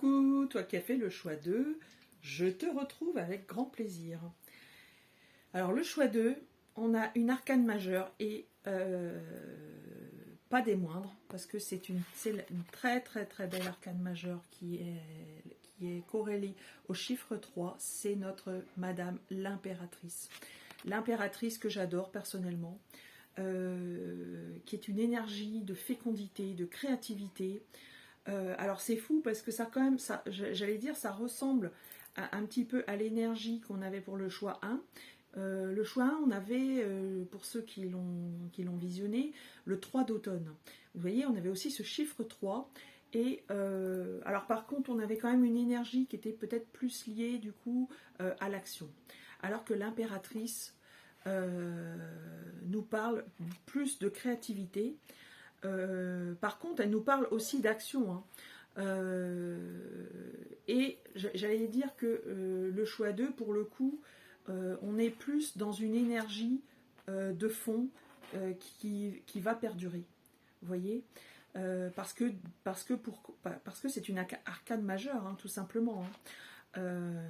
Coucou, toi qui as fait le choix 2, je te retrouve avec grand plaisir. Alors le choix 2, on a une arcane majeure et pas des moindres, parce que c'est une très très très belle arcane majeure qui est corrélée au chiffre 3, c'est notre Madame l'Impératrice. L'Impératrice que j'adore personnellement, qui est une énergie de fécondité, de créativité. Alors c'est fou parce que ça quand même, j'allais dire, ça ressemble un petit peu à l'énergie qu'on avait pour le choix 1. Le choix 1, on avait, pour ceux qui l'ont visionné, le 3 d'automne. Vous voyez, on avait aussi ce chiffre 3. Et alors par contre, on avait quand même une énergie qui était peut-être plus liée du coup à l'action. Alors que l'impératrice nous parle plus de créativité. Par contre, elle nous parle aussi d'action. Hein. Et j'allais dire que le choix 2, pour le coup, on est plus dans une énergie de fond qui va perdurer. Vous voyez, parce que c'est une arcane majeure, hein, tout simplement. Hein.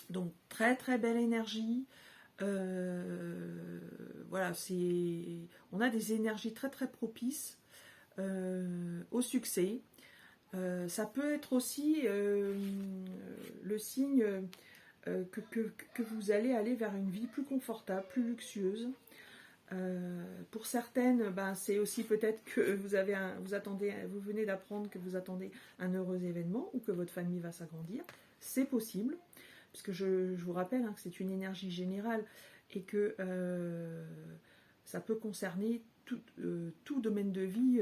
Donc, très très belle énergie. Voilà, on a des énergies très très propices au succès. Ça peut être aussi le signe que vous allez aller vers une vie plus confortable, plus luxueuse. Pour certaines, c'est aussi peut-être que vous venez d'apprendre que vous attendez un heureux événement ou que votre famille va s'agrandir. C'est possible. Parce que je vous rappelle que c'est une énergie générale et que ça peut concerner tout domaine de vie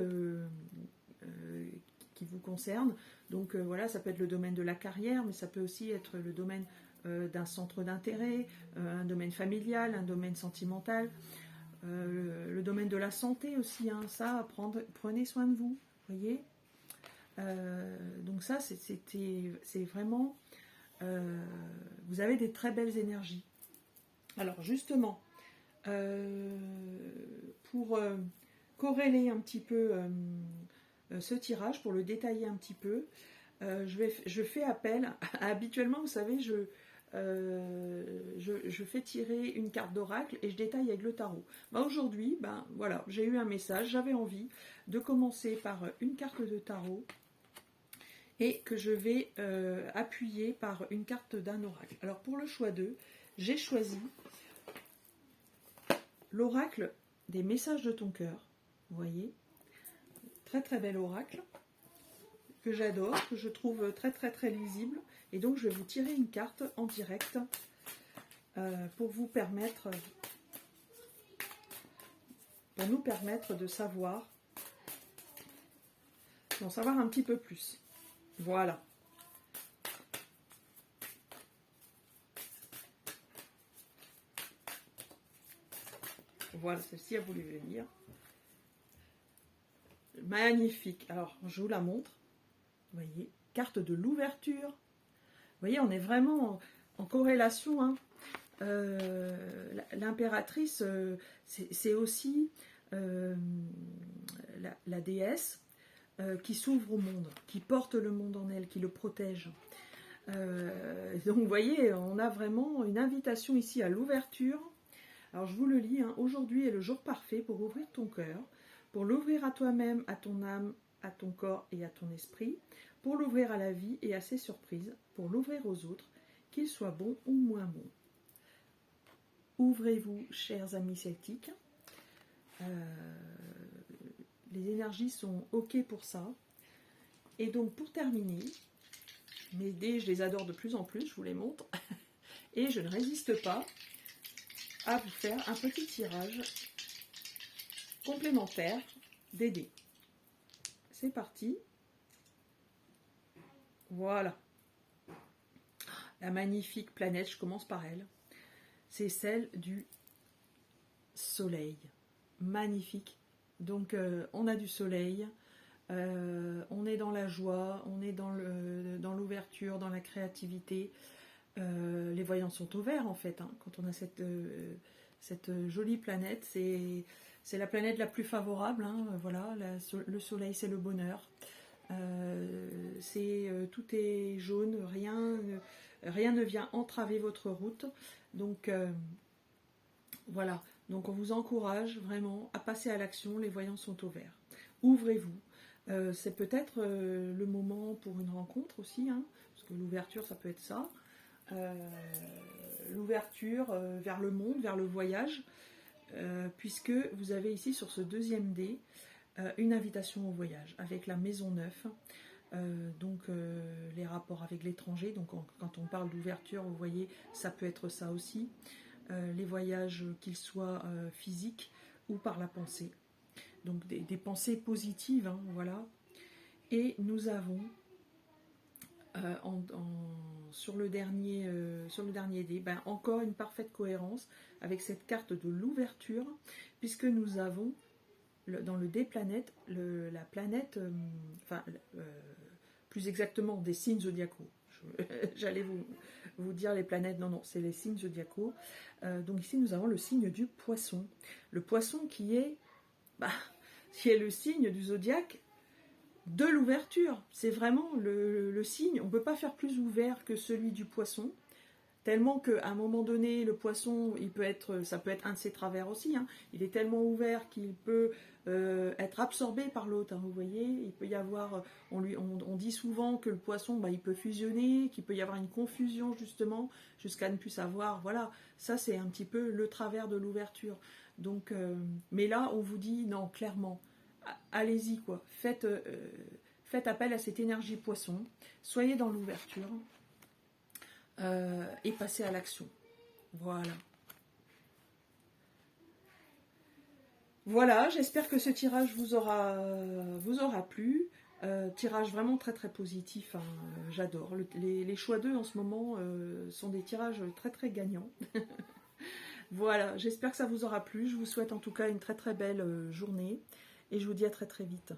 qui vous concerne. Donc voilà, ça peut être le domaine de la carrière, mais ça peut aussi être le domaine d'un centre d'intérêt, un domaine familial, un domaine sentimental, le domaine de la santé aussi. Hein, ça, prenez soin de vous, voyez. Donc ça, c'est vraiment... vous avez des très belles énergies. Alors justement, pour corréler un petit peu ce tirage, pour le détailler un petit peu, je fais appel, habituellement vous savez, je fais tirer une carte d'oracle et je détaille avec le tarot. Aujourd'hui, voilà, j'ai eu un message, j'avais envie de commencer par une carte de tarot et que je vais appuyer par une carte d'un oracle. Alors pour le choix 2, j'ai choisi l'oracle des messages de ton cœur. Vous voyez, très très bel oracle que j'adore, que je trouve très très très lisible. Et donc je vais vous tirer une carte en direct pour nous permettre de savoir, d'en savoir un petit peu plus. Voilà. Voilà, celle-ci a voulu venir. Magnifique. Alors, je vous la montre. Vous voyez, carte de l'ouverture. Vous voyez, on est vraiment en corrélation. Hein. L'impératrice, c'est aussi la déesse qui s'ouvre au monde, qui porte le monde en elle, qui le protège. Donc vous voyez, on a vraiment une invitation ici à l'ouverture. Alors je vous le lis, hein. Aujourd'hui est le jour parfait pour ouvrir ton cœur, pour l'ouvrir à toi-même, à ton âme, à ton corps et à ton esprit, pour l'ouvrir à la vie et à ses surprises, pour l'ouvrir aux autres, qu'ils soient bons ou moins bons. Ouvrez-vous, chers amis celtiques. Les énergies sont OK pour ça. Et donc, pour terminer, mes dés, je les adore de plus en plus, je vous les montre. Et je ne résiste pas à vous faire un petit tirage complémentaire des dés. C'est parti. Voilà. La magnifique planète, je commence par elle. C'est celle du soleil. Magnifique. Donc, on a du soleil. On est dans la joie, on est dans l'ouverture, dans la créativité. Les voyants sont au vert en fait. Hein. Quand on a cette jolie planète, c'est la planète la plus favorable. Hein. Voilà, le soleil c'est le bonheur. tout est jaune, rien ne vient entraver votre route. Donc voilà, donc on vous encourage vraiment à passer à l'action, les voyants sont au vert. Ouvrez-vous, c'est peut-être le moment pour une rencontre aussi, hein, parce que l'ouverture ça peut être ça. L'ouverture vers le monde, vers le voyage, puisque vous avez ici sur ce deuxième dé une invitation au voyage avec la maison 9, donc les rapports avec l'étranger. Donc quand on parle d'ouverture, vous voyez, ça peut être ça aussi, les voyages qu'ils soient physiques ou par la pensée, donc des pensées positives, hein, voilà. Et nous avons sur le dernier dé, ben, encore une parfaite cohérence avec cette carte de l'ouverture, puisque nous avons dans le dé planète, la planète, plus exactement des signes zodiacaux. J'allais vous dire les planètes, non, c'est les signes zodiacaux. Donc ici nous avons le signe du poisson. Le poisson qui est le signe du zodiaque de l'ouverture. C'est vraiment le signe, on ne peut pas faire plus ouvert que celui du poisson, tellement qu'à un moment donné, le poisson, ça peut être un de ses travers aussi, hein. Il est tellement ouvert qu'il peut être absorbé par l'autre, hein, vous voyez. Il peut y avoir, on dit souvent que le poisson, il peut fusionner, qu'il peut y avoir une confusion justement, jusqu'à ne plus savoir, voilà, ça c'est un petit peu le travers de l'ouverture. Donc, mais là, on vous dit, non, clairement, allez-y, quoi. Faites appel à cette énergie poisson, soyez dans l'ouverture et passez à l'action. Voilà. Voilà, j'espère que ce tirage vous aura plu. Tirage vraiment très très positif, hein. J'adore. Les choix 2 en ce moment sont des tirages très très gagnants. Voilà, j'espère que ça vous aura plu. Je vous souhaite en tout cas une très très belle journée et je vous dis à très très vite.